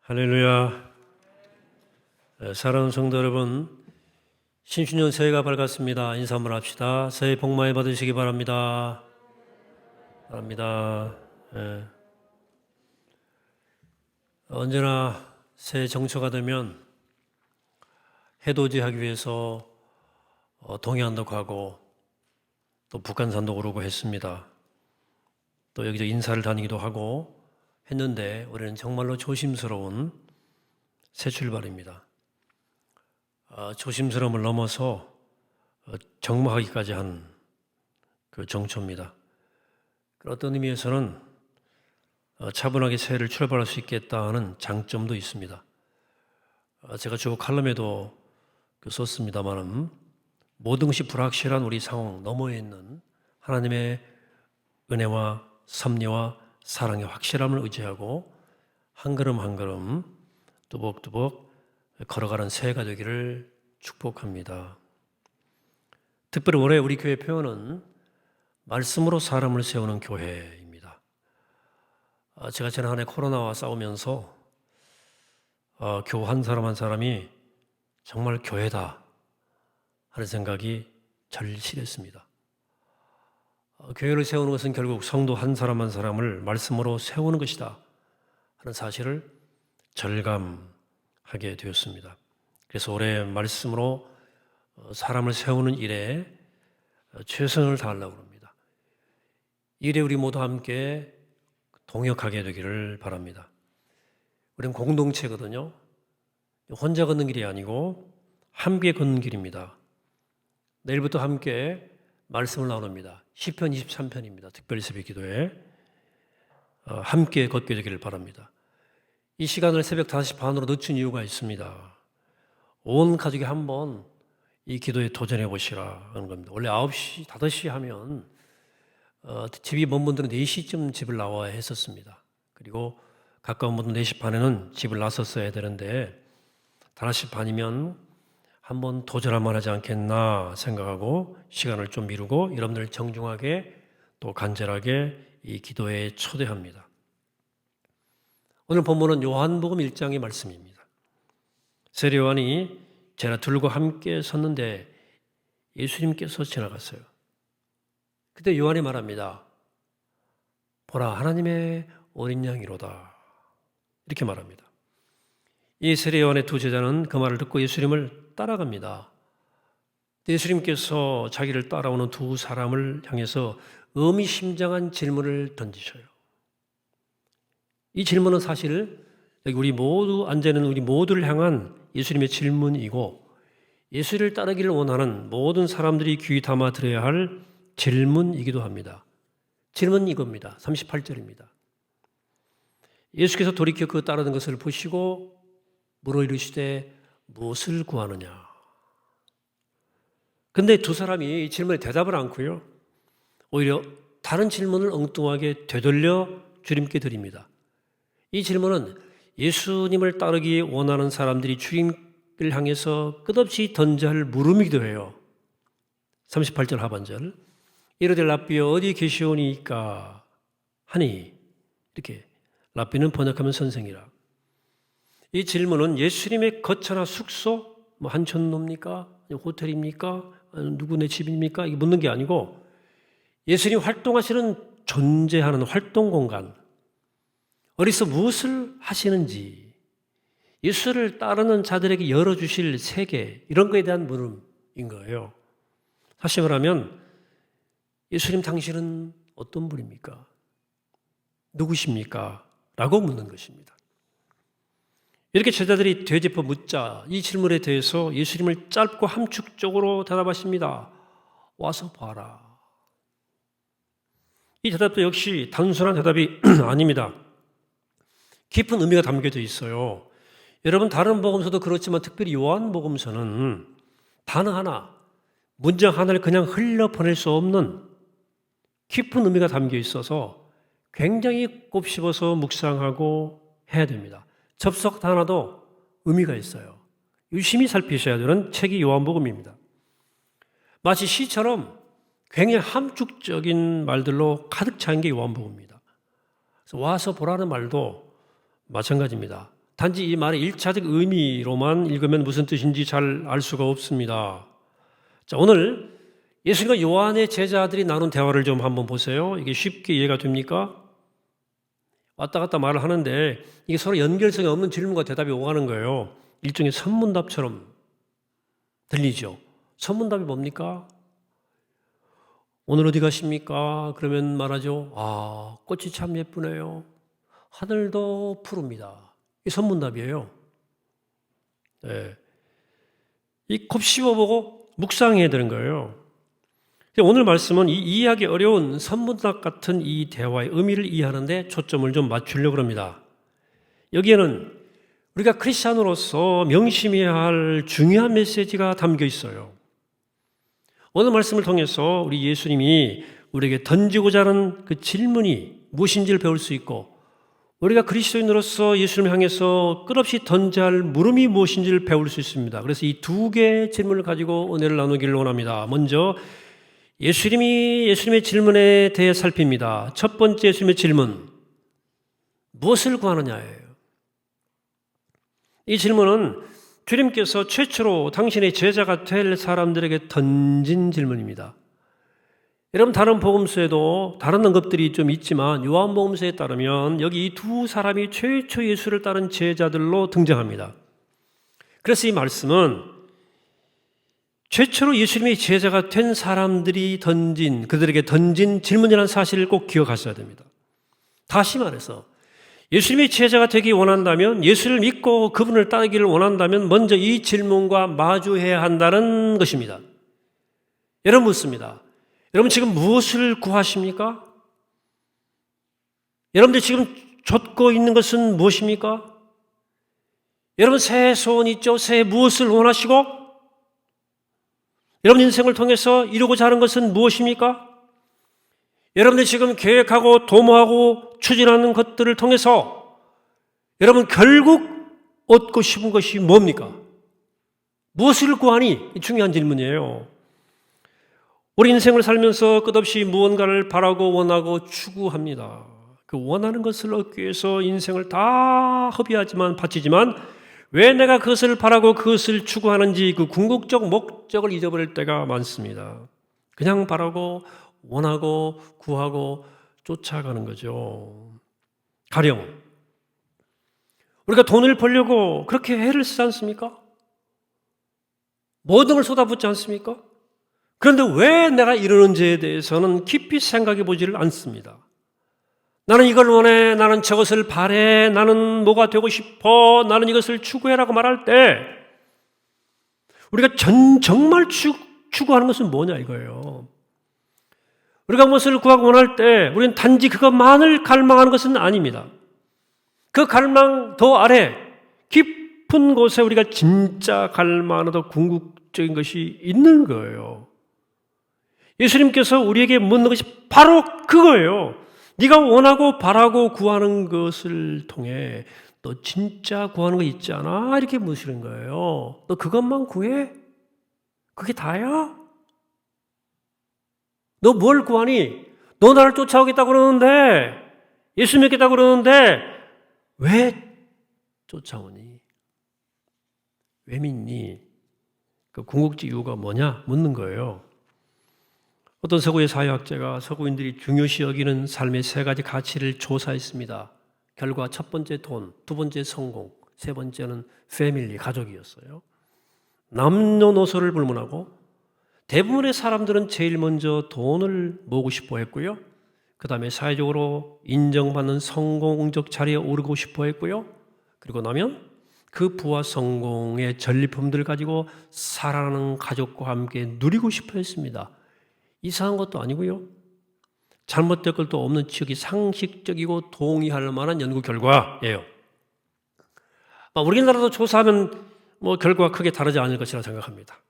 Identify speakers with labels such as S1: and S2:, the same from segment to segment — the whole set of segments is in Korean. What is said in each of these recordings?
S1: 할렐루야. 사랑하는 성도 여러분, 신축년 새해가 밝았습니다. 인사 한번 합시다. 새해 복 많이 받으시기 바랍니다. 언제나 새해 정초가 되면 해돋이하기 위해서 동해안도 가고 또 북한산도 오르고 했습니다. 또 여기저기 인사를 다니기도 하고 했는데 우리는 정말로 조심스러운 새 출발입니다. 조심스러움을 넘어서 적막하기까지 한 그 정초입니다. 어떤 의미에서는 차분하게 새해를 출발할 수 있겠다 하는 장점도 있습니다. 제가 주로 칼럼에도 썼습니다만 모든 것이 불확실한 우리 상황 너머에 있는 하나님의 은혜와 섭리와 사랑의 확실함을 의지하고 한 걸음 한 걸음 뚜벅뚜벅 걸어가는 새해가 되기를 축복합니다. 특별히 올해 우리 교회 표현은 말씀으로 사람을 세우는 교회입니다. 제가 지난 한 해 코로나와 싸우면서 교우 한 사람 한 사람이 정말 교회다 하는 생각이 절실했습니다. 교회를 세우는 것은 결국 성도 한 사람 한 사람을 말씀으로 세우는 것이다 하는 사실을 절감하게 되었습니다. 그래서 올해 말씀으로 사람을 세우는 일에 최선을 다하려고 합니다. 일에 우리 모두 함께 동역하게 되기를 바랍니다. 우리는 공동체거든요. 혼자 걷는 길이 아니고 함께 걷는 길입니다. 내일부터 함께 말씀을 나눕니다. 시편 23편입니다. 특별히 새벽 기도에 함께 걷게 되기를 바랍니다. 이 시간을 새벽 5시 반으로 늦춘 이유가 있습니다. 온 가족이 한번 이 기도에 도전해 보시라 하는 겁니다. 원래 9시, 5시 하면 집이 먼 분들은 4시쯤 집을 나와야 했었습니다. 그리고 가까운 분들은 4시 반에는 집을 나섰어야 되는데 5시 반이면 한번 도전할 만하지 않겠나 생각하고 시간을 좀 미루고 여러분들 정중하게 또 간절하게 이 기도에 초대합니다. 오늘 본문은 요한복음 1장의 말씀입니다. 세례 요한이 제자들과 함께 섰는데 예수님께서 지나갔어요. 그때 요한이 말합니다. 보라, 하나님의 어린 양이로다. 이렇게 말합니다. 이 세례 요한의 두 제자는 그 말을 듣고 예수님을 따라갑니다. 예수님께서 자기를 따라오는 두 사람을 향해서 의미심장한 질문을 던지셔요. 이 질문은 사실 여기 우리 모두 앉아있는 우리 모두를 향한 예수님의 질문이고 예수를 따르기를 원하는 모든 사람들이 귀 담아 들어야 할 질문이기도 합니다. 질문은 이겁니다. 38절입니다. 예수께서 돌이켜 그 따르는 것을 보시고 물어 이르시되 무엇을 구하느냐. 근데 두 사람이 이 질문에 대답을 않고요. 오히려 다른 질문을 엉뚱하게 되돌려 주님께 드립니다. 이 질문은 예수님을 따르기 원하는 사람들이 주님을 향해서 끝없이 던져야 할 물음이기도 해요. 38절 하반절. 이르되 랍비여 어디 계시오니까 하니 이렇게 랍비는 번역하면 선생이라. 이 질문은 예수님의 거처나 숙소, 한촌놈입니까? 호텔입니까? 누구네 집입니까? 이게 묻는 게 아니고 예수님 활동하시는 존재하는 활동 공간, 어디서 무엇을 하시는지, 예수를 따르는 자들에게 열어주실 세계, 이런 거에 대한 물음인 거예요. 다시 말하면 예수님 당신은 어떤 분입니까? 누구십니까? 라고 묻는 것입니다. 이렇게 제자들이 되짚어 묻자 이 질문에 대해서 예수님을 짧고 함축적으로 대답하십니다. 와서 봐라. 이 대답도 역시 단순한 대답이 아닙니다. 깊은 의미가 담겨져 있어요. 여러분 다른 복음서도 그렇지만 특별히 요한복음서는 단어 하나, 문장 하나를 그냥 흘려보낼 수 없는 깊은 의미가 담겨 있어서 굉장히 곱씹어서 묵상하고 해야 됩니다. 접속 하나도 의미가 있어요. 유심히 살피셔야 되는 책이 요한복음입니다. 마치 시처럼 굉장히 함축적인 말들로 가득 찬 게 요한복음입니다. 그래서 와서 보라는 말도 마찬가지입니다. 단지 이 말의 일차적 의미로만 읽으면 무슨 뜻인지 잘 알 수가 없습니다. 자, 오늘 예수님과 요한의 제자들이 나눈 대화를 좀 한번 보세요. 이게 쉽게 이해가 됩니까? 왔다 갔다 말을 하는데 이게 서로 연결성이 없는 질문과 대답이 오가는 거예요. 일종의 선문답처럼 들리죠. 선문답이 뭡니까? 오늘 어디 가십니까? 그러면 말하죠. 아, 꽃이 참 예쁘네요. 하늘도 푸릅니다. 이 선문답이에요. 네. 이 곱씹어보고 묵상해야 되는 거예요. 오늘 말씀은 이 이해하기 어려운 선문답 같은 이 대화의 의미를 이해하는데 초점을 좀 맞추려고 합니다. 여기에는 우리가 크리스찬으로서 명심해야 할 중요한 메시지가 담겨 있어요. 오늘 말씀을 통해서 우리 예수님이 우리에게 던지고자 하는 그 질문이 무엇인지를 배울 수 있고 우리가 그리스도인으로서 예수님을 향해서 끝없이 던져야 할 물음이 무엇인지를 배울 수 있습니다. 그래서 이 두 개의 질문을 가지고 은혜를 나누기를 원합니다. 먼저 예수님의 질문에 대해 살핍니다. 첫 번째 예수님의 질문, 무엇을 구하느냐예요. 이 질문은 주님께서 최초로 당신의 제자가 될 사람들에게 던진 질문입니다. 여러분 다른 복음서에도 다른 언급들이 좀 있지만 요한복음서에 따르면 여기 이 두 사람이 최초 예수를 따른 제자들로 등장합니다. 그래서 이 말씀은 최초로 예수님의 제자가 된 사람들이 그들에게 던진 질문이라는 사실을 꼭 기억하셔야 됩니다. 다시 말해서 예수님의 제자가 되기 원한다면, 예수를 믿고 그분을 따르기를 원한다면 먼저 이 질문과 마주해야 한다는 것입니다. 여러분 묻습니다. 여러분 지금 무엇을 구하십니까? 여러분들 지금 좇고 있는 것은 무엇입니까? 여러분 새해 소원 있죠? 새해 무엇을 원하시고? 여러분 인생을 통해서 이루고자 하는 것은 무엇입니까? 여러분들 지금 계획하고 도모하고 추진하는 것들을 통해서 여러분 결국 얻고 싶은 것이 뭡니까? 무엇을 구하니? 중요한 질문이에요. 우리 인생을 살면서 끝없이 무언가를 바라고 원하고 추구합니다. 그 원하는 것을 얻기 위해서 인생을 다 허비하지만 바치지만 왜 내가 그것을 바라고 그것을 추구하는지 그 궁극적 목적을 잊어버릴 때가 많습니다. 그냥 바라고 원하고 구하고 쫓아가는 거죠. 가령 우리가 돈을 벌려고 그렇게 애를 쓰지 않습니까? 모든 걸 쏟아붓지 않습니까? 그런데 왜 내가 이러는지에 대해서는 깊이 생각해 보지를 않습니다. 나는 이걸 원해, 나는 저것을 바래, 나는 뭐가 되고 싶어, 나는 이것을 추구해라고 말할 때 우리가 정말 추구하는 것은 뭐냐 이거예요. 우리가 무엇을 구하고 원할 때 우리는 단지 그것만을 갈망하는 것은 아닙니다. 그 갈망 더 아래 깊은 곳에 우리가 진짜 갈망하는 더 궁극적인 것이 있는 거예요. 예수님께서 우리에게 묻는 것이 바로 그거예요. 네가 원하고 바라고 구하는 것을 통해 너 진짜 구하는 거 있지 않아? 이렇게 묻으시는 거예요. 너 그것만 구해? 그게 다야? 너 뭘 구하니? 너 나를 쫓아오겠다고 그러는데, 예수 믿겠다고 그러는데 왜 쫓아오니? 왜 믿니? 그 궁극적 이유가 뭐냐? 묻는 거예요. 어떤 서구의 사회학자가 서구인들이 중요시 여기는 삶의 세 가지 가치를 조사했습니다. 결과 첫 번째 돈, 두 번째 성공, 세 번째는 패밀리, 가족이었어요. 남녀노소를 불문하고 대부분의 사람들은 제일 먼저 돈을 모으고 싶어 했고요. 그 다음에 사회적으로 인정받는 성공적 자리에 오르고 싶어 했고요. 그리고 나면 그 부와 성공의 전리품들을 가지고 살아가는 가족과 함께 누리고 싶어 했습니다. 이상한 것도 아니고요. 잘못될 것도 없는 지역이 상식적이고 동의할 만한 연구 결과예요. 우리나라도 조사하면 결과가 크게 다르지 않을 것이라 생각합니다.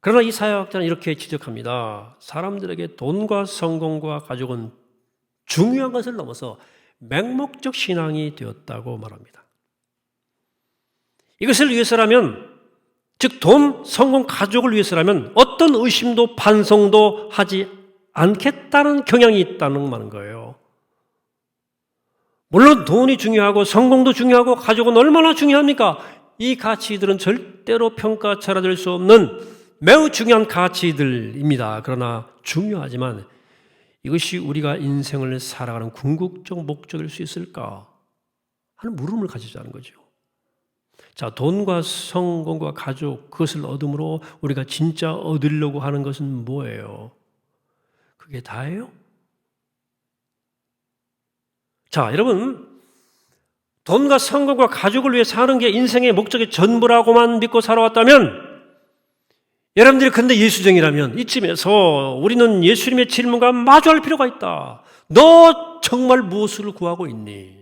S1: 그러나 이 사회학자는 이렇게 지적합니다. 사람들에게 돈과 성공과 가족은 중요한 것을 넘어서 맹목적 신앙이 되었다고 말합니다. 이것을 위해서라면, 즉 돈, 성공, 가족을 위해서라면 어떤 의심도 반성도 하지 않겠다는 경향이 있다는 말인 거예요. 물론 돈이 중요하고 성공도 중요하고 가족은 얼마나 중요합니까? 이 가치들은 절대로 평가차려될 수 없는 매우 중요한 가치들입니다. 그러나 중요하지만 이것이 우리가 인생을 살아가는 궁극적 목적일 수 있을까 하는 물음을 가지자는 거죠. 자, 돈과 성공과 가족, 그것을 얻음으로 우리가 진짜 얻으려고 하는 것은 뭐예요? 그게 다예요? 자, 여러분, 돈과 성공과 가족을 위해 사는 게 인생의 목적의 전부라고만 믿고 살아왔다면, 여러분들이 근데 예수쟁이라면 이쯤에서 우리는 예수님의 질문과 마주할 필요가 있다. 너 정말 무엇을 구하고 있니?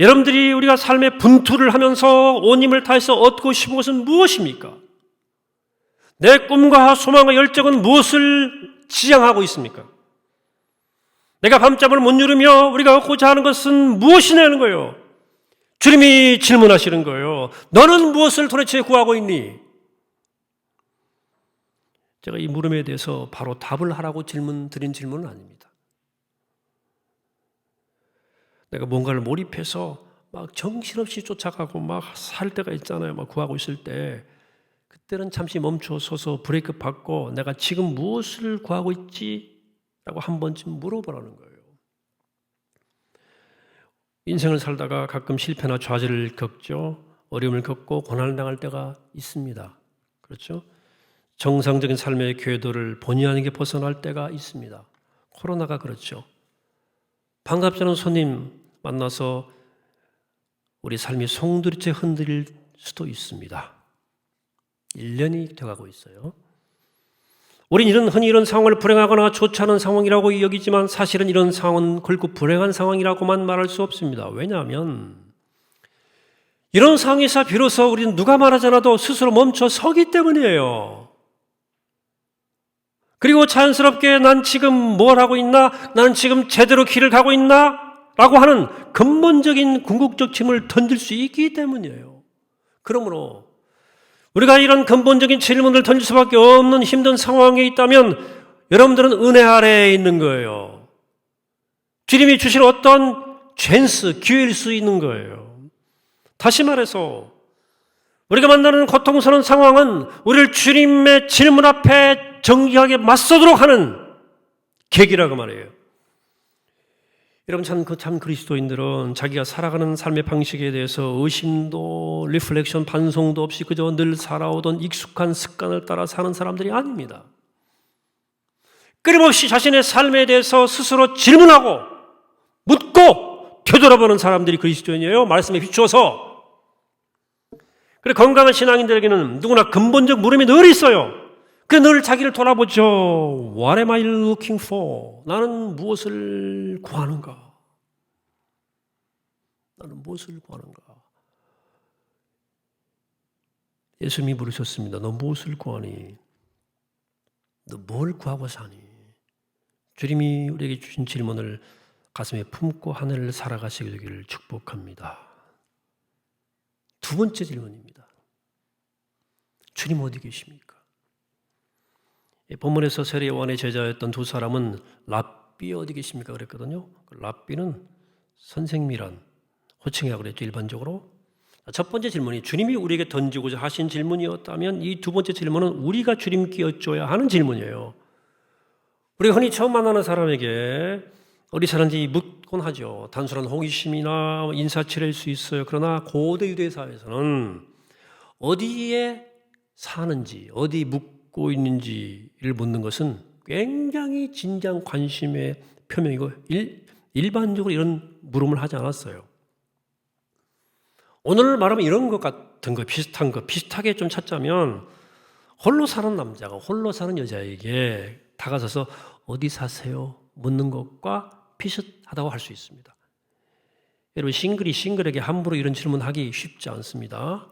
S1: 여러분들이 우리가 삶의 분투를 하면서 온 힘을 다해서 얻고 싶은 것은 무엇입니까? 내 꿈과 소망과 열정은 무엇을 지향하고 있습니까? 내가 밤잠을 못 이루며 우리가 얻고자 하는 것은 무엇이냐는 거예요. 주님이 질문하시는 거예요. 너는 무엇을 도대체 구하고 있니? 제가 이 물음에 대해서 바로 답을 하라고 드린 질문은 아닙니다. 내가 뭔가를 몰입해서 막 정신없이 쫓아가고 막 살 때가 있잖아요. 막 구하고 있을 때 그때는 잠시 멈춰 서서 브레이크 받고 내가 지금 무엇을 구하고 있지? 라고 한 번쯤 물어보라는 거예요. 인생을 살다가 가끔 실패나 좌절을 겪죠. 어려움을 겪고 고난을 당할 때가 있습니다. 그렇죠? 정상적인 삶의 궤도를 본의 아니게 벗어날 때가 있습니다. 코로나가 그렇죠. 반갑지 않은 손님 만나서 우리 삶이 송두리째 흔들릴 수도 있습니다. 1년이 돼가고 있어요. 우린 흔히 이런 상황을 불행하거나 좋지 않은 상황이라고 여기지만 사실은 이런 상황은 결코 불행한 상황이라고만 말할 수 없습니다. 왜냐하면 이런 상황에서 비로소 우리는 누가 말하지 않아도 스스로 멈춰 서기 때문이에요. 그리고 자연스럽게 난 지금 뭘 하고 있나? 나는 지금 제대로 길을 가고 있나? 라고 하는 근본적인 궁극적 질문을 던질 수 있기 때문이에요. 그러므로 우리가 이런 근본적인 질문을 던질 수밖에 없는 힘든 상황에 있다면 여러분들은 은혜 아래에 있는 거예요. 주님이 주실 어떤 찬스, 기회일 수 있는 거예요. 다시 말해서 우리가 만나는 고통스러운 상황은 우리를 주님의 질문 앞에 정직하게 맞서도록 하는 계기라고 말해요. 여러분 참 그리스도인들은 자기가 살아가는 삶의 방식에 대해서 의심도 리플렉션 반성도 없이 그저 늘 살아오던 익숙한 습관을 따라 사는 사람들이 아닙니다. 끊임없이 자신의 삶에 대해서 스스로 질문하고 묻고 되돌아보는 사람들이 그리스도인이에요. 말씀에 비추어서. 그래 건강한 신앙인들에게는 누구나 근본적 물음이 늘 있어요. 늘 자기를 돌아보죠. What am I looking for? 나는 무엇을 구하는가? 나는 무엇을 구하는가? 예수님이 물으셨습니다. 너 무엇을 구하니? 너 뭘 구하고 사니? 주님이 우리에게 주신 질문을 가슴에 품고 하늘을 살아가시게 되기를 축복합니다. 두 번째 질문입니다. 주님 어디 계십니까? 본문에서 세례 요한의 제자였던 두 사람은 랍비 어디 계십니까? 그랬거든요. 랍비는 선생님이란 호칭이라고 그랬죠. 일반적으로. 첫 번째 질문이 주님이 우리에게 던지고자 하신 질문이었다면 이 두 번째 질문은 우리가 주님께 여쭤야 하는 질문이에요. 우리가 흔히 처음 만나는 사람에게 어디 사는지 묻곤 하죠. 단순한 호기심이나 인사치레일 수 있어요. 그러나 고대 유대 사회에서는 어디에 사는지, 어디 묵고 있는지를 묻는 것은 굉장히 진지한 관심의 표명이고 일반적으로 이런 물음을 하지 않았어요. 오늘 말하면 이런 것 같은 거, 비슷한 거, 비슷하게 좀 찾자면 홀로 사는 남자가 홀로 사는 여자에게 다가서서 어디 사세요? 묻는 것과 비슷하다고 할 수 있습니다. 여러분 싱글이 싱글에게 함부로 이런 질문하기 쉽지 않습니다.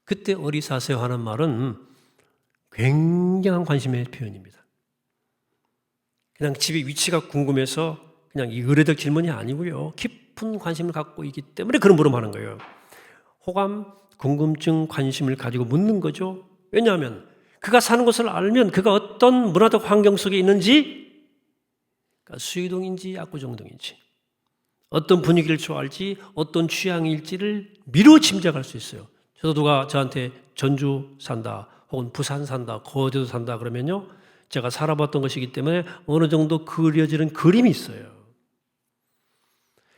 S1: 그때 어디 사세요? 하는 말은 굉장한 관심의 표현입니다. 그냥 집의 위치가 궁금해서 그냥 이 의례적 질문이 아니고요. 깊은 관심을 갖고 있기 때문에 그런 물음하는 거예요. 호감, 궁금증, 관심을 가지고 묻는 거죠. 왜냐하면 그가 사는 곳을 알면 그가 어떤 문화적 환경 속에 있는지 그러니까 수의동인지 압구정동인지, 어떤 분위기를 좋아할지 어떤 취향일지를 미루어 짐작할 수 있어요. 저도 누가 저한테 전주 산다 혹은 부산 산다 거제도 산다 그러면요, 제가 살아봤던 것이기 때문에 어느 정도 그려지는 그림이 있어요.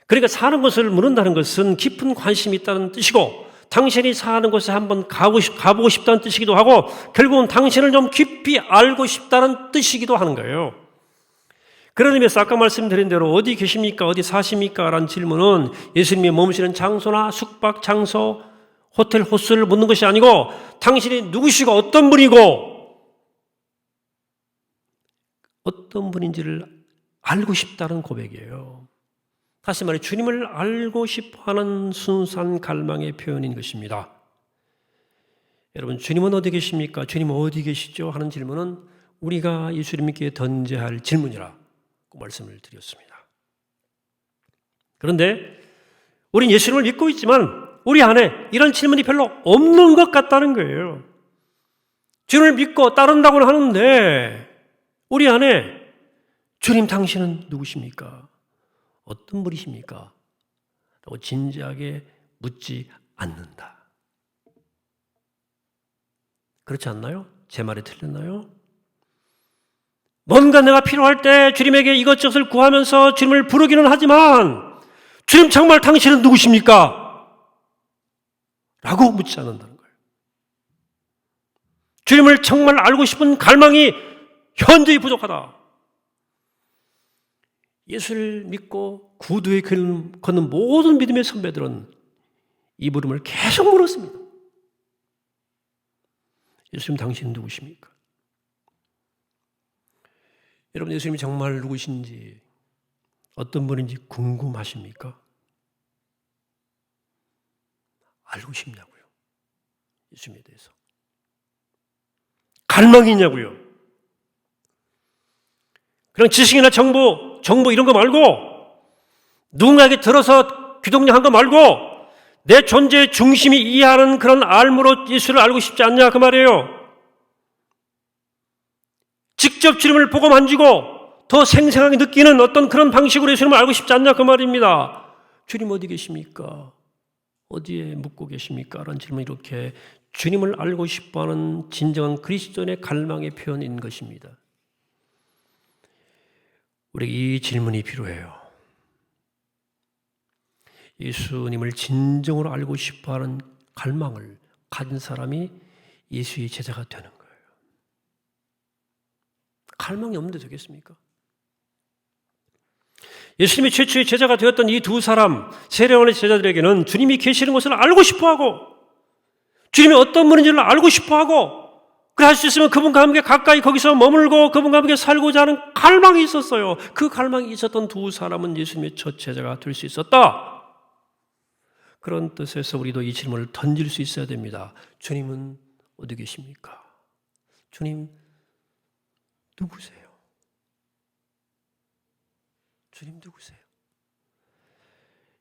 S1: 그러니까 사는 곳을 묻는다는 것은 깊은 관심이 있다는 뜻이고, 당신이 사는 곳에 한번 가보고 싶다는 뜻이기도 하고, 결국은 당신을 좀 깊이 알고 싶다는 뜻이기도 하는 거예요. 그런 의미에서 아까 말씀드린 대로 어디 계십니까? 어디 사십니까? 라는 질문은 예수님이 머무시는 장소나 숙박 장소, 호텔 호수를 묻는 것이 아니고, 당신이 누구시고 어떤 분이고 어떤 분인지를 알고 싶다는 고백이에요. 다시 말해 주님을 알고 싶어하는 순수한 갈망의 표현인 것입니다. 여러분, 주님은 어디 계십니까? 주님은 어디 계시죠? 하는 질문은 우리가 예수님께 던져야 할 질문이라고 말씀을 드렸습니다. 그런데 우린 예수님을 믿고 있지만 우리 안에 이런 질문이 별로 없는 것 같다는 거예요. 주님을 믿고 따른다고는 하는데 우리 안에 주님 당신은 누구십니까? 어떤 분이십니까? 라고 진지하게 묻지 않는다. 그렇지 않나요? 제 말이 틀렸나요? 뭔가 내가 필요할 때 주님에게 이것저것을 구하면서 주님을 부르기는 하지만 주님 정말 당신은 누구십니까? 라고 묻지 않는다는 거예요. 주님을 정말 알고 싶은 갈망이 현저히 부족하다. 예수를 믿고 구두에 걷는 모든 믿음의 선배들은 이 물음을 계속 물었습니다. 예수님 당신은 누구십니까? 여러분, 예수님이 정말 누구신지 어떤 분인지 궁금하십니까? 알고 싶냐고요? 예수님에 대해서 갈망이 있냐고요? 그런 지식이나 정보 이런 거 말고, 누군가에게 들어서 귀동냥한 거 말고 내 존재의 중심이 이해하는 그런 알므로 예수를 알고 싶지 않냐 그 말이에요. 직접 주님을 보고 만지고 더 생생하게 느끼는 어떤 그런 방식으로 예수님을 알고 싶지 않냐 그 말입니다. 주님 어디 계십니까? 어디에 묵고 계십니까? 라는 질문이 이렇게 주님을 알고 싶어하는 진정한 그리스도인의 갈망의 표현인 것입니다. 우리에게 이 질문이 필요해요. 예수님을 진정으로 알고 싶어하는 갈망을 가진 사람이 예수의 제자가 되는 거예요. 갈망이 없는데 되겠습니까? 예수님이 최초의 제자가 되었던 이 두 사람, 세례요한의 제자들에게는 주님이 계시는 곳을 알고 싶어하고 주님이 어떤 분인지를 알고 싶어하고, 그래 할 수 있으면 그분과 함께 가까이 거기서 머물고 그분과 함께 살고자 하는 갈망이 있었어요. 그 갈망이 있었던 두 사람은 예수님의 첫 제자가 될 수 있었다. 그런 뜻에서 우리도 이 질문을 던질 수 있어야 됩니다. 주님은 어디 계십니까? 주님 누구세요? 주님 누구세요?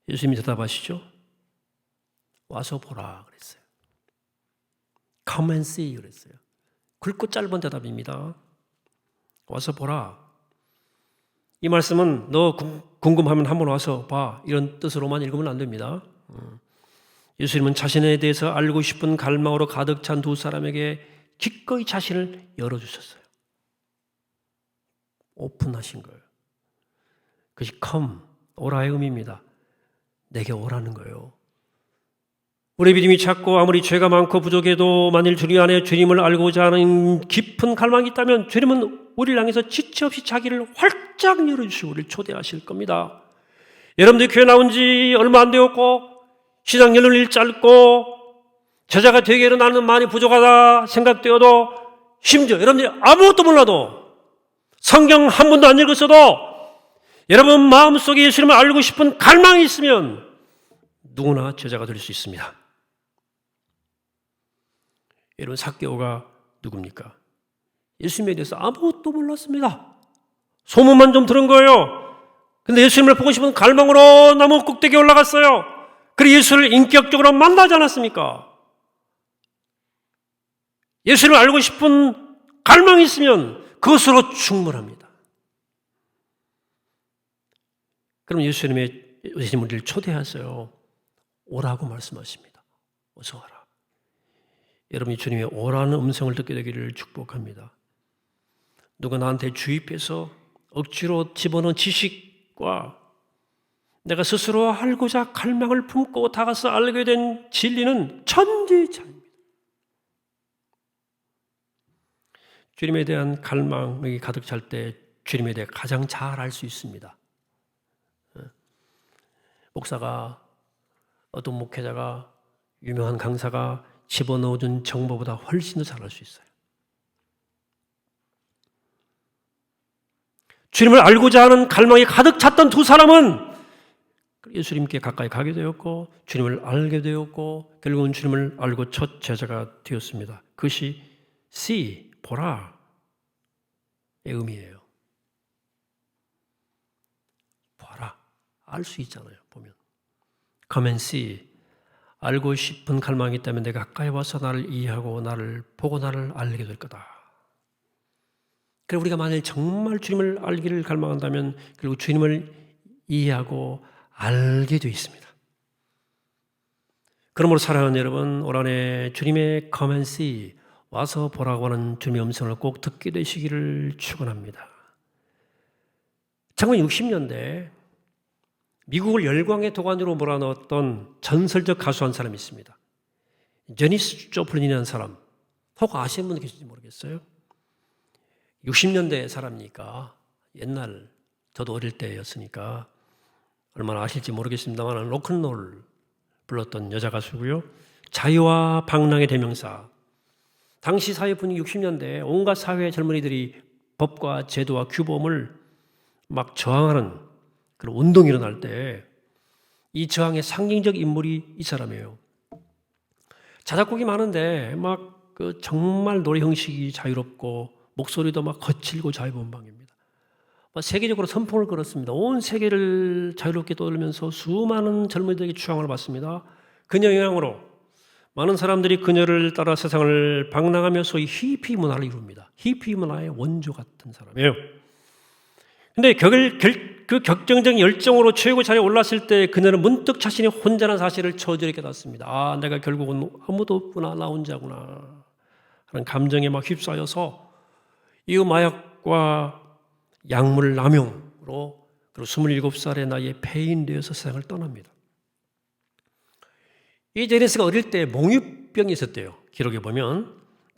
S1: 예수님이 대답하시죠? 와서 보라 그랬어요. Come and see 그랬어요. 굵고 짧은 대답입니다. 와서 보라. 이 말씀은 너 궁금하면 한번 와서 봐, 이런 뜻으로만 읽으면 안 됩니다. 예수님은 자신에 대해서 알고 싶은 갈망으로 가득 찬 두 사람에게 기꺼이 자신을 열어주셨어요. 오픈하신 거예요. 그것이 come, 오라의 의미입니다. 내게 오라는 거예요. 우리 믿음이 작고 아무리 죄가 많고 부족해도 만일 주님 안에 주님을 알고자 하는 깊은 갈망이 있다면 주님은 우리를 향해서 지체 없이 자기를 활짝 열어주시고 우리를 초대하실 겁니다. 여러분들이 교회 나온 지 얼마 안 되었고 신앙 연륜이 짧고 제자가 되기에는 나는 많이 부족하다 생각되어도, 심지어 여러분들이 아무것도 몰라도 성경 한 번도 안 읽었어도 여러분 마음속에 예수님을 알고 싶은 갈망이 있으면 누구나 제자가 될 수 있습니다. 여러분, 삭개오가 누굽니까? 예수님에 대해서 아무것도 몰랐습니다. 소문만 좀 들은 거예요. 근데 예수님을 보고 싶은 갈망으로 나무 꼭대기에 올라갔어요. 그리고 예수를 인격적으로 만나지 않았습니까? 예수를 알고 싶은 갈망이 있으면 그것으로 충분합니다. 그럼 예수님이 우리를 초대하세요. 오라고 말씀하십니다. 어서 와라. 여러분이 주님의 오라는 음성을 듣게 되기를 축복합니다. 누가 나한테 주입해서 억지로 집어넣은 지식과 내가 스스로 알고자 갈망을 품고 다가서 알게 된 진리는 천지 차이입니다. 주님에 대한 갈망이 가득 찰 때 주님에 대해 가장 잘 알 수 있습니다. 목사가, 어떤 목회자가, 유명한 강사가 집어넣어준 정보보다 훨씬 더 잘 알 수 있어요. 주님을 알고자 하는 갈망이 가득 찼던 두 사람은 예수님께 가까이 가게 되었고 주님을 알게 되었고 결국은 주님을 알고 첫 제자가 되었습니다. 그것이 see, 보라의 의미예요. 보라, 알 수 있잖아요. 보면 come and see, 알고 싶은 갈망이 있다면 내가 가까이 와서 나를 이해하고 나를 보고 나를 알게 될 거다. 그래서 우리가 만약 정말 주님을 알기를 갈망한다면 결국 주님을 이해하고 알게 되어 있습니다. 그러므로 사랑하는 여러분, 올 한해 주님의 come and see, 와서 보라고 하는 주님의 음성을 꼭 듣게 되시기를 축원합니다. 1960년대 미국을 열광의 도가니로 몰아넣었던 전설적 가수 한 사람이 있습니다. 제니스 조플린이라는 사람, 혹 아시는 분 계신지 모르겠어요. 60년대 사람이니까 옛날 저도 어릴 때였으니까 얼마나 아실지 모르겠습니다만 로큰롤 불렀던 여자 가수고요. 자유와 방랑의 대명사. 당시 사회 분위기 60년대 온갖 사회 젊은이들이 법과 제도와 규범을 막 저항하는 그런 운동이 일어날 때 이 저항의 상징적 인물이 이 사람이에요. 자작곡이 많은데 막 그 정말 노래 형식이 자유롭고 목소리도 막 거칠고 자유분방입니다. 세계적으로 선풍을 걸었습니다. 온 세계를 자유롭게 떠들면서 수많은 젊은이들에게 추앙을 받습니다. 그녀 영향으로 많은 사람들이 그녀를 따라 세상을 방랑하며 소위 히피 문화를 이룹니다. 히피 문화의 원조 같은 사람이에요. 근데 그 격정적인 열정으로 최고 자리에 올랐을 때 그녀는 문득 자신이 혼자라는 사실을 저절히 깨닫습니다. 아, 내가 결국은 아무도 없구나, 나 혼자구나 하는 감정에 막 휩싸여서 이 마약과 약물 남용으로 그리고 27살의 나이에 폐인되어서 세상을 떠납니다. 이 제니스가 어릴 때 몽유병이 있었대요. 기록에 보면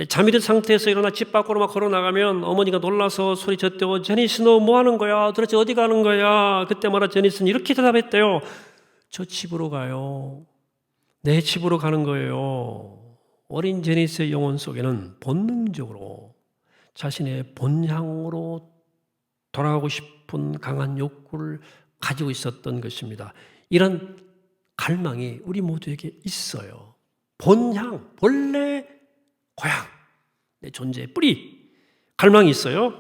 S1: 잠이 든 상태에서 일어나 집 밖으로 막 걸어나가면 어머니가 놀라서 소리쳤대요. 제니스 너 뭐 하는 거야? 도대체 어디 가는 거야? 그때마다 제니스는 이렇게 대답했대요. 저 집으로 가요. 내 집으로 가는 거예요. 어린 제니스의 영혼 속에는 본능적으로 자신의 본향으로 돌아가고 싶은 강한 욕구를 가지고 있었던 것입니다. 이런 갈망이 우리 모두에게 있어요. 본향, 본래 고향, 내 존재의 뿌리, 갈망이 있어요.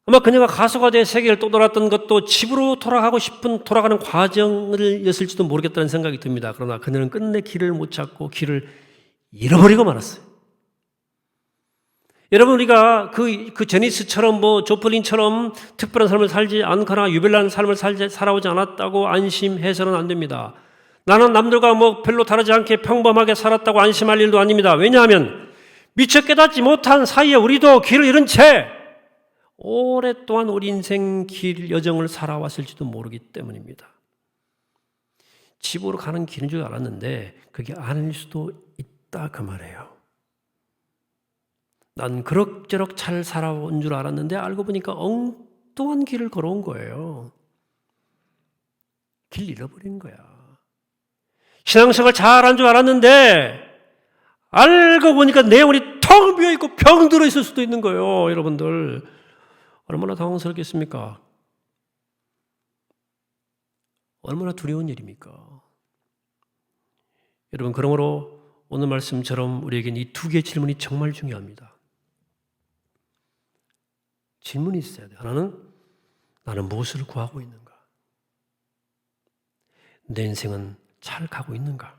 S1: 아마 그녀가 가수가 돼 세계를 떠돌았던 것도 집으로 돌아가고 싶은 돌아가는 과정이었을지도 모르겠다는 생각이 듭니다. 그러나 그녀는 끝내 길을 못 찾고 길을 잃어버리고 말았어요. 여러분, 우리가 그 제니스처럼 조플린처럼 특별한 삶을 살지 않거나 유별난 삶을 살아오지 않았다고 안심해서는 안 됩니다. 나는 남들과 별로 다르지 않게 평범하게 살았다고 안심할 일도 아닙니다. 왜냐하면 미처 깨닫지 못한 사이에 우리도 길을 잃은 채 오랫동안 우리 인생 길 여정을 살아왔을지도 모르기 때문입니다. 집으로 가는 길인 줄 알았는데 그게 아닐 수도 있다 그 말이에요. 난 그럭저럭 잘 살아온 줄 알았는데 알고 보니까 엉뚱한 길을 걸어온 거예요. 길 잃어버린 거야. 신앙생활 잘한 줄 알았는데 알고 보니까 내 영혼이 텅 비어있고 병들어 있을 수도 있는 거예요. 여러분들 얼마나 당황스럽겠습니까? 얼마나 두려운 일입니까? 여러분, 그러므로 오늘 말씀처럼 우리에겐 이 두 개의 질문이 정말 중요합니다. 질문이 있어야 돼요. 하나는 나는 무엇을 구하고 있는가? 내 인생은 잘 가고 있는가?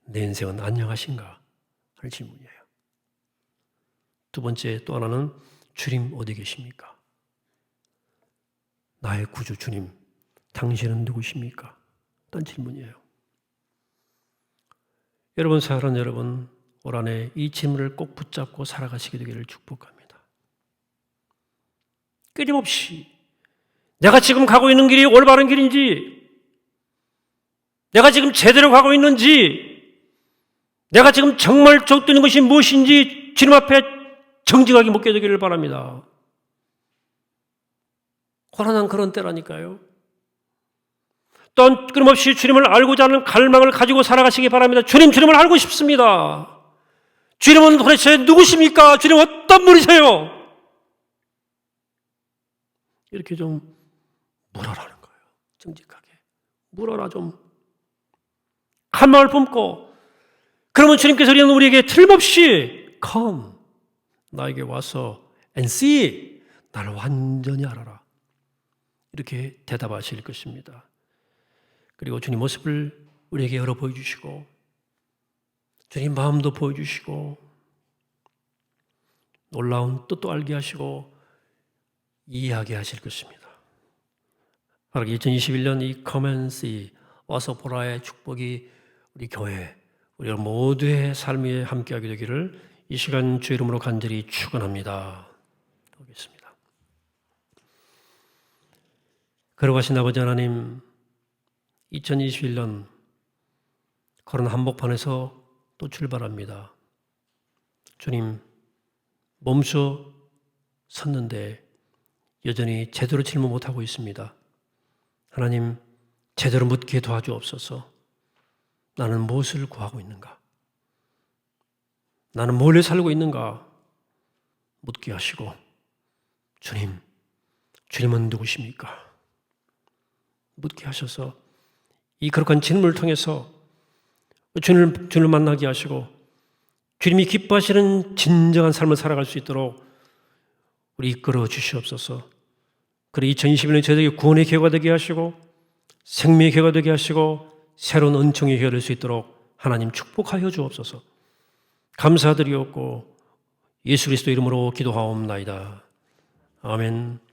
S1: 내 인생은 안녕하신가? 하는 질문이에요. 두 번째 또 하나는 주님 어디 계십니까? 나의 구주 주님, 당신은 누구십니까? 딴 질문이에요. 여러분, 사랑하는 여러분, 올 한해 이 질문을 꼭 붙잡고 살아가시게 되기를 축복합니다. 끊임없이 내가 지금 가고 있는 길이 올바른 길인지, 내가 지금 제대로 가고 있는지, 내가 지금 정말 쫓기는 것이 무엇인지 주님 앞에 정직하게 묻게 되기를 바랍니다. 고난한 그런 때라니까요. 또한 끊임없이 주님을 알고자 하는 갈망을 가지고 살아가시기 바랍니다. 주님을 알고 싶습니다. 주님은 도대체 누구십니까? 주님 어떤 분이세요? 이렇게 좀 물어라는 거예요. 정직하게. 물어라 좀. 한 마음을 품고. 그러면 주님께서 우리에게 틀림없이 come, 나에게 와서 and see, 나를 완전히 알아라. 이렇게 대답하실 것입니다. 그리고 주님 모습을 우리에게 열어 보여주시고 주님 마음도 보여주시고 놀라운 뜻도 알게 하시고 이해하게 하실 것입니다. 바로 2021년 이 Come and See, 와서 보라의 축복이 우리 교회, 우리 모두의 삶에 함께하게 되기를 이 시간 주의 이름으로 간절히 축원합니다. 보겠습니다. 걸어가신 아버지 하나님, 2021년 코로나 한복판에서 또 출발합니다. 주님, 멈춰 섰는데 여전히 제대로 질문 못하고 있습니다. 하나님, 제대로 묻게 도와주옵소서. 나는 무엇을 구하고 있는가? 나는 뭘 살고 있는가? 묻게 하시고, 주님은 누구십니까? 묻게 하셔서 이 거룩한 질문을 통해서 주님을 만나게 하시고 주님이 기뻐하시는 진정한 삶을 살아갈 수 있도록 우리 이끌어 주시옵소서. 그래 2021년 저희에게 구원의 기회가 되게 하시고 생명의 기회가 되게 하시고 새로운 은총의 기회가 될 수 있도록 하나님 축복하여 주옵소서. 감사드리옵고 예수 그리스도 이름으로 기도하옵나이다. 아멘.